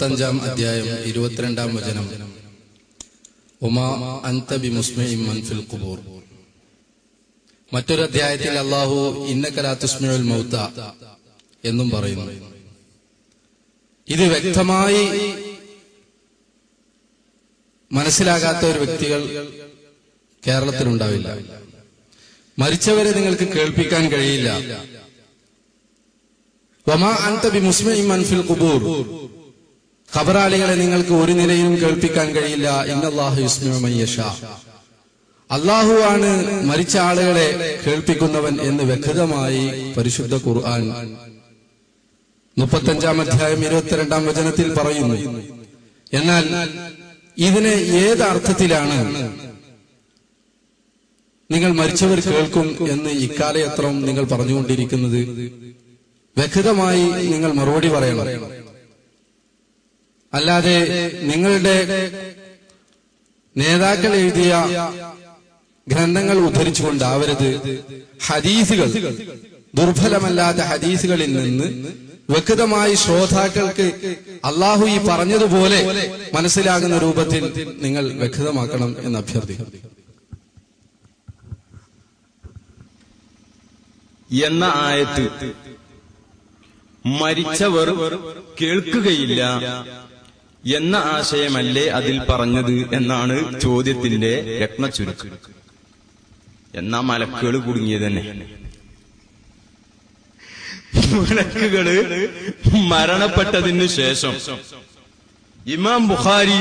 35-ാം അധ്യായം 22-ാം വചനം. ഉമാ അൻത ബിമുസ്മിഇൻ മൻ ഫിൽ ഖുബൂർ. മറ്റൊരു അധ്യായത്തിൽ അല്ലാഹു ഇന്നക ലാ തുസ്മിഉൽ മൗത എന്നും പറയുന്നു. ഇത് വ്യക്തമായി മനസ്സിലാകാത്ത ഒരു വ്യക്തികൾ കേരളത്തിലുണ്ടാവില്ല. മരിച്ചവരെ നിങ്ങൾക്ക് കേൾപ്പിക്കാൻ കഴിയില്ല. വമാ അൻത ബിമുസ്മിഇൻ മൻ ഫിൽ ഖുബൂർ. ഖബറാളികളെ നിങ്ങൾക്ക് ഒരു നിലയിലും കേൾപ്പിക്കാൻ കഴിയില്ല. ഇന്നല്ലാഹു യുസ്മിഉ മൻ യശാ. അല്ലാഹു ആണ് മരിച്ച ആളുകളെ കേൾപ്പിക്കുന്നവൻ എന്ന് വ്യക്തമായി പരിശുദ്ധ ഖുർആൻ 35-ാം അധ്യായം 22-ാം വചനത്തിൽ പറയുന്നു. എന്നാൽ ഇതിനെ ഏത് അർത്ഥത്തിലാണ് നിങ്ങൾ മരിച്ചവർ കേൾക്കും എന്ന് ഇക്കാലയത്രം നിങ്ങൾ പറഞ്ഞുകൊണ്ടിരിക്കുന്നത്? വ്യക്തമായി നിങ്ങൾ മറുപടി പറയണം. അല്ലാതെ നിങ്ങളുടെ നേതാക്കൾ എഴുതിയ ഗ്രന്ഥങ്ങൾ ഉദ്ധരിച്ചുകൊണ്ടാവരുത്. ഹദീസുകൾ, ദുർബലമല്ലാത്ത ഹദീസുകളിൽ നിന്ന് വ്യക്തമായി ശ്രോതാക്കൾക്ക് അള്ളാഹു ഈ പറഞ്ഞതുപോലെ മനസ്സിലാകുന്ന രൂപത്തിൽ നിങ്ങൾ വ്യക്തമാക്കണം എന്ന് അഭ്യർത്ഥിക്കുന്നു. എന്ന ആയത്ത് മരിച്ചവർ കേൾക്കുകയില്ല എന്ന ആശയമല്ലേ അതിൽ പറഞ്ഞത് എന്നാണ് ചോദ്യത്തിന്റെ രത്നച്ചുരുക്ക്. എന്നാ മലക്കുകൾ കുടുങ്ങിയത് തന്നെ. മലക്കുകള് മരണപ്പെട്ടതിനു ശേഷം ഇമാം ബുഖാരി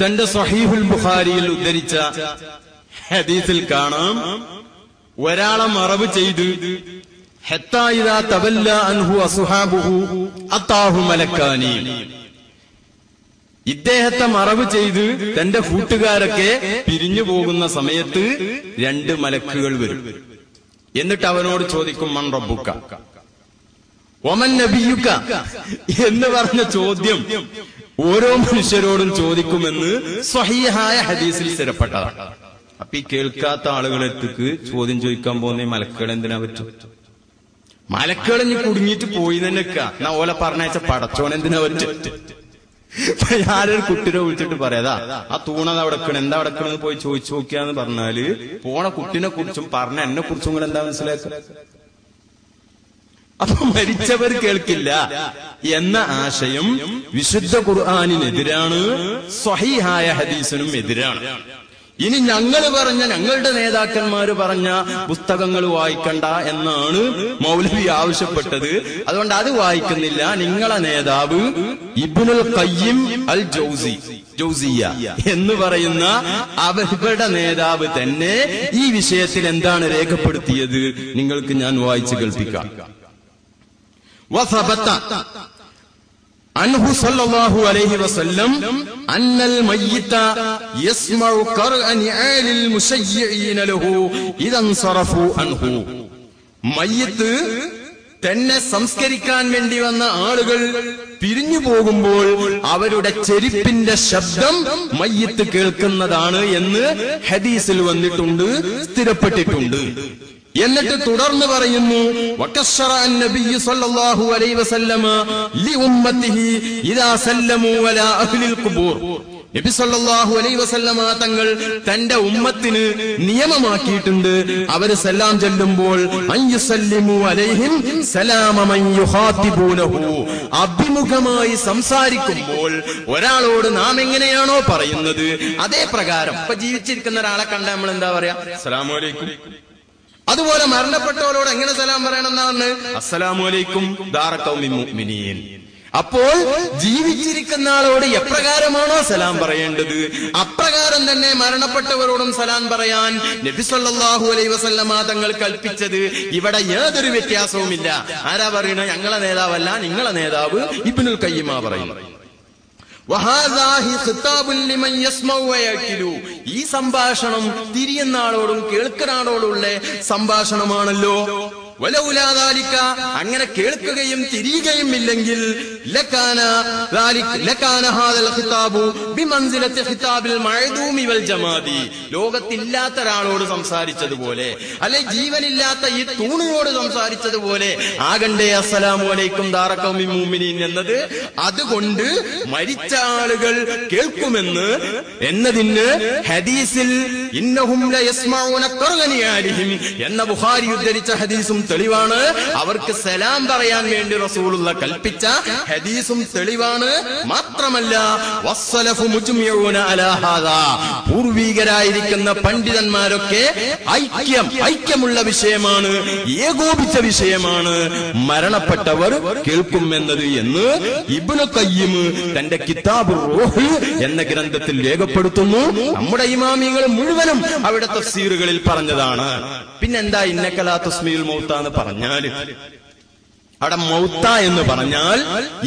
തന്റെ സഹീഹുൽ ബുഖാരിയിൽ ഉദ്ധരിച്ച ഹദീസിൽ കാണാം, ഒരാളെ മറവ് ചെയ്ത് ഹത്താ ഇദാ തവല്ല അൻഹു അസ്ഹാബുഹു അതാഹു മലക്കാനി. ഇദ്ദേഹത്തെ മറവ് ചെയ്ത് തന്റെ കൂട്ടുകാരൊക്കെ പിരിഞ്ഞു പോകുന്ന സമയത്ത് 2 മലക്കുകൾ വരും. എന്നിട്ട് അവനോട് ചോദിക്കും, മൻ റബ്ബുക വമൻ നബിയുക എന്ന് പറഞ്ഞ ചോദ്യം ഓരോ മനുഷ്യരോടും ചോദിക്കുമെന്ന് സ്വഹീഹായ ഹദീസിൽ സ്ഥിരപ്പെട്ടതാണ്. അപ്പൊ ഈ കേൾക്കാത്ത ആളുകളെടുത്തേക്ക് ചോദ്യം ചോദിക്കാൻ പോകുന്ന മലക്കുകൾ എന്തിനാ പറ്റും? മലക്കുകൾ ഇനി കുടുങ്ങിയിട്ട് പോയി തന്നെ എന്നാ ഓലെ പറഞ്ഞയച്ച പടച്ചോൻ എന്തിനാ പറ്റും? ഞാനൊരു കുട്ടിനെ വിളിച്ചിട്ട് പറയാതാ ആ തൂണത് അവിടെ എന്താ അടക്കണെന്ന് പോയി ചോദിച്ചു നോക്കിയാന്ന് പറഞ്ഞാല് പോണ കുട്ടിനെ കുറിച്ചും പറഞ്ഞ എന്നെ കുറിച്ചും കൂടെ എന്താ മനസ്സിലാക്കുക? അപ്പൊ മരിച്ചവർ കേൾക്കില്ല എന്ന ആശയം വിശുദ്ധ ഖുർആനിനെതിരാണ്, സ്വഹീഹായ ഹദീസിനും എതിരാണ്. ഇനി ഞങ്ങൾ പറഞ്ഞ, ഞങ്ങളുടെ നേതാക്കന്മാര് പറഞ്ഞ പുസ്തകങ്ങൾ വായിക്കണ്ട എന്നാണ് മൗലവി ആവശ്യപ്പെട്ടത്. അതുകൊണ്ട് അത് വായിക്കുന്നില്ല. നിങ്ങളെ നേതാവ് ഇബ്നുൽ ഖയ്യിം അൽ ജൗസിയ്യ എന്ന് പറയുന്ന അവരുടെ നേതാവ് തന്നെ ഈ വിഷയത്തിൽ എന്താണ് രേഖപ്പെടുത്തിയത് നിങ്ങൾക്ക് ഞാൻ വായിച്ചു കേൾപ്പിക്കാം. വസബത അൻഹു സല്ലല്ലാഹു അലൈഹി വസല്ലം അന്നൽ മയ്യിത യസ്മഉ ഖർഅ നിആലിൽ മുശയ്യിഈന ലഹു ഇദൻ സറഫു അൻഹു. മയ്യിത്ത് തന്നെ സംസ്കരിക്കാൻ വേണ്ടി വന്ന ആളുകൾ പിരിഞ്ഞു പോകുമ്പോൾ അവരുടെ ചെരുപ്പിന്റെ ശബ്ദം മയ്യിത്ത് കേൾക്കുന്നതാണ് എന്ന് ഹദീസിൽ വന്നിട്ടുണ്ട്, സ്ഥിരപ്പെട്ടിട്ടുണ്ട്. എന്നിട്ട് തുടർന്ന് പറയുന്നു, വകശറ അന്നബിയ്യു സല്ലല്ലാഹു അലൈഹി വസല്ലമ ലിഉമ്മത്തിഹി ഇദാ സല്ലമു അലാ അഹ്ലിൽ ഖുബൂർ. നബി സല്ലല്ലാഹു അലൈഹി വസല്ലമ തങ്ങൾ തന്റെ ഉമ്മത്തിന് നിയമമാക്കിയിട്ടുണ്ട്, അവര് സലാം ചൊല്ലുമ്പോൾ അൻയുസല്ലിമു അലൈഹിം സലാമ മൻ യുഖാതിബൂനഹു. അഭിമുഖമായി സംസാരിക്കുമ്പോൾ ഒരാളോട് നാം എങ്ങനെയാണോ പറയുന്നത് അതേ പ്രകാരം. ഇപ്പൊ ജീവിച്ചിരിക്കുന്ന ഒരാളെ കണ്ട നമ്മൾ എന്താ പറയാ? അസ്സലാമു അലൈക്കും. അതുപോലെ മരണപ്പെട്ടവരോട് എങ്ങനെ സലാം പറയണമെന്നാണ്? അസ്സലാമു അലൈക്കും ദാറ ഖൗമിൻ മുഅ്മിനീൻ. അപ്പോൾ ജീവിച്ചിരിക്കുന്ന ആളോട് എപ്രകാരമാണോ സലാം പറയേണ്ടത് അപ്രകാരം തന്നെ മരണപ്പെട്ടവരോടും സലാം പറയാൻ നബി സല്ലല്ലാഹു അലൈഹി വസല്ലമ തങ്ങൾ കൽപ്പിച്ചത്. ഇവിടെ യാതൊരു വ്യത്യാസവുമില്ല. ആരാ പറയണ? ഞങ്ങളെ നേതാവല്ല, നിങ്ങളെ നേതാവ് ഇബ്നുൽ ഖയ്യിമ പറയുന്നു. ഈ സംഭാഷണം തിരിയുന്ന ആളോടും കേൾക്കുന്ന ആളോടുള്ള സംഭാഷണമാണല്ലോ. വലൗലാ ദാലിക അങ്ങനെ കേൾക്കുകയും തിരിയുകയും ഇല്ലെങ്കിൽ ലകാന ഹാദൽ ഖിതാബു ബിമൻസിലത്തി ഖിതാബിൽ മഅദൂമി വൽ ജമാദി. ലോകത്തില്ലാത്ത ഒരാളോട് സംസാരിച്ചതുപോലെ, അല്ലെ ജീവനില്ലാത്ത ഈ തൂണിനോട് സംസാരിച്ചതുപോലെ ആകണ്ടേ അസ്സലാമു അലൈക്കും ദാറ ഖൗമിൻ മുഅ്മിനീൻ എന്നത്. അതുകൊണ്ട് മരിച്ച ആളുകൾ കേൾക്കുമെന്ന് എന്നതിന് ഹദീസിൽ ഇന്നഹും ലയസ്മഊന ഖർഅനിയാലിഹിം എന്ന ബുഖാരി ഉദ്ധരിച്ച ഹദീസും തെളിവാണ്. അവർക്ക് സലാം പറയാൻ വേണ്ടി റസൂലുള്ള കൽപ്പിച്ച ഹദീസും തെളിവാണ്. മാത്രമല്ല വസ്സലഫു മുജ്മിഊന അലാ ഹാദാ, പൂർവീകരായിരിക്കുന്ന പണ്ഡിതന്മാരൊക്കെ ഐക്യമുള്ള വിഷയമാണ്, ഏകോപിച്ച വിഷയമാണ് മരണപ്പെട്ടവർ കേൾക്കുമെന്നത് എന്ന് ഇബ്നു ഖയ്യിം തന്റെ കിതാബുർ റൂഹ് എന്ന ഗ്രന്ഥത്തിൽ രേഖപ്പെടുത്തുന്നു. നമ്മുടെ ഇമാമികൾ മുഴുവനും അവിടെ തഫ്സീറുകളിൽ പറഞ്ഞതാണ്. പിന്നെന്താ ഇന്നക ലാ തുസ്മിഉൽ മൗത എന്ന് പറഞ്ഞാൽ, അവിടെ മൗത്ത എന്ന് പറഞ്ഞാൽ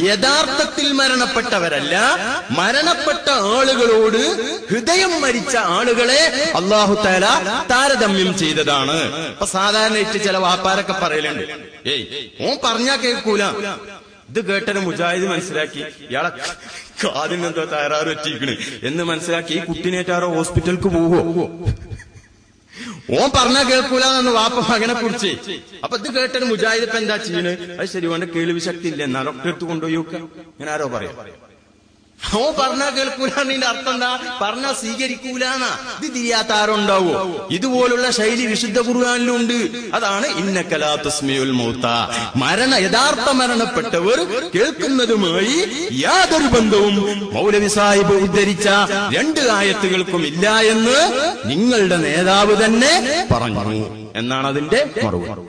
യഥാർത്ഥത്തിൽ മരണപ്പെട്ടവരല്ല, മരണപ്പെട്ട ആളുകളോട് ഹൃദയം മരിച്ച ആളുകളെ അല്ലാഹു തആല താരതമ്യം ചെയ്തതാണ്. അപ്പൊ സാധാരണയായിട്ട് ചില വാപ്പാരൊക്കെ പറയലുണ്ട്, ഓൻ പറഞ്ഞാ കേൾക്കൂല. ഇത് കേട്ടൊരു മുജാഹിദ് മനസ്സിലാക്കി ഇയാളെ കാതിനെന്തോ തകരാറ് പറ്റിയിരിക്കണ് എന്ന് മനസ്സിലാക്കി ഈ കുട്ടിനേറ്റാരോ ഹോസ്പിറ്റലിക്ക് പോവോ? ഓൻ പറഞ്ഞാ കേൾക്കൂലെന്ന് വാപ്പ മകനെ കുറിച്ച്. അപ്പൊ ഇത് കേട്ടൊരു മുജാഹിദ് ഇപ്പൊ എന്താ ചെയ്യണ്? അത് ശരി, ഓന്റെ കേൾവി ശക്തി ഇല്ല, എന്നാ ഡോക്ടറെ അടുത്ത് കൊണ്ടുപോയി നോക്കുക. ഇങ്ങനെ ആരോ പറയാം. ഓൻ പറഞ്ഞാ കേൾക്കൂലെന്നതിന്റെ അർത്ഥം എന്താ? പറഞ്ഞാ സ്വീകരിക്കൂലെന്നാ. ഇത് തിരിയാത്ത ആരോ ഉണ്ടാവോ? ഇതുപോലുള്ള ശൈലി വിശുദ്ധ ഖുർആനിലുണ്ട്. അതാണ് ഇന്നക ലാ തുസ്മിഉൽ മൗത. യഥാർത്ഥ മരണപ്പെട്ടവർ കേൾക്കുന്നതുമായി യാതൊരു ബന്ധവും മൗലവി സാഹിബ് ഉദ്ധരിച്ച 2 ആയത്തുകൾക്കും ഇല്ല എന്ന് നിങ്ങളുടെ നേതാവ് തന്നെ പറഞ്ഞു എന്നാണ് അതിന്റെ മറുപടി.